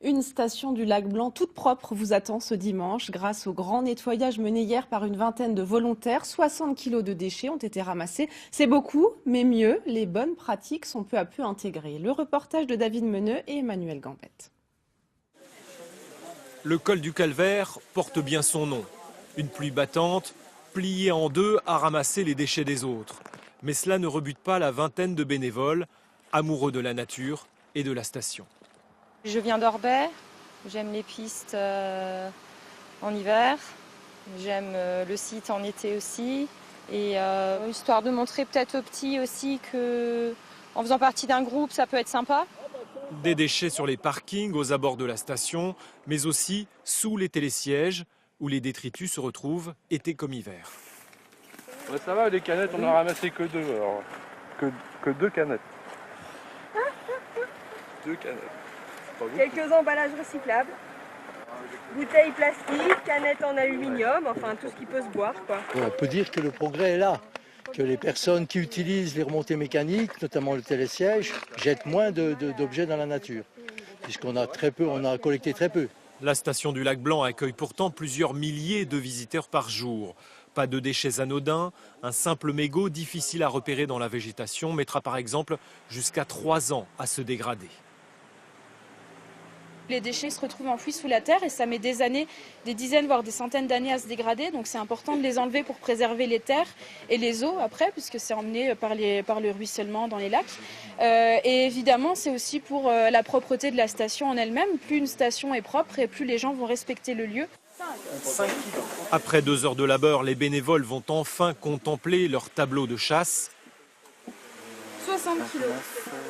Une station du lac Blanc toute propre vous attend ce dimanche. Grâce au grand nettoyage mené hier par une vingtaine de volontaires, 60 kilos de déchets ont été ramassés. C'est beaucoup, mais mieux, les bonnes pratiques sont peu à peu intégrées. Le reportage de David Meneux et Emmanuel Gambette. Le col du Calvaire porte bien son nom. Une pluie battante, pliée en deux, a ramassé les déchets des autres. Mais cela ne rebute pas la vingtaine de bénévoles, amoureux de la nature et de la station. Je viens d'Orbais, j'aime les pistes en hiver, j'aime le site en été aussi. Et histoire de montrer peut-être aux petits aussi qu'en faisant partie d'un groupe, ça peut être sympa. Des déchets sur les parkings aux abords de la station, mais aussi sous les télésièges où les détritus se retrouvent été comme hiver. Ouais, ça va, les canettes, on a ramassé que deux. Alors, que deux canettes. Deux canettes. Quelques emballages recyclables, bouteilles plastiques, canettes en aluminium, enfin tout ce qui peut se boire, quoi. On peut dire que le progrès est là, que les personnes qui utilisent les remontées mécaniques, notamment le télésiège, jettent moins d'objets dans la nature, puisqu'on a collecté très peu. La station du lac Blanc accueille pourtant plusieurs milliers de visiteurs par jour. Pas de déchets anodins, un simple mégot difficile à repérer dans la végétation mettra par exemple jusqu'à 3 ans à se dégrader. Les déchets se retrouvent enfouis sous la terre et ça met des années, des dizaines voire des centaines d'années à se dégrader. Donc c'est important de les enlever pour préserver les terres et les eaux après, puisque c'est emmené par le ruissellement dans les lacs. Et évidemment, c'est aussi pour la propreté de la station en elle-même. Plus une station est propre et plus les gens vont respecter le lieu. Après 2 heures de labeur, les bénévoles vont enfin contempler leur tableau de chasse. 60 kilos.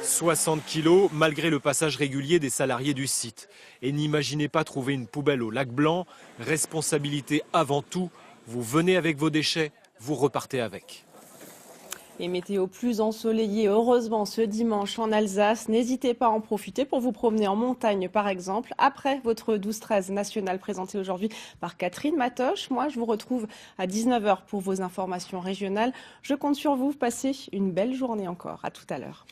60 kilos malgré le passage régulier des salariés du site. Et n'imaginez pas trouver une poubelle au lac Blanc. Responsabilité avant tout. Vous venez avec vos déchets, vous repartez avec. Et météo plus ensoleillée, heureusement, ce dimanche en Alsace. N'hésitez pas à en profiter pour vous promener en montagne, par exemple. Après votre 12-13 national présenté aujourd'hui par Catherine Matoche, moi, je vous retrouve à 19h pour vos informations régionales. Je compte sur vous. Passez une belle journée encore. À tout à l'heure.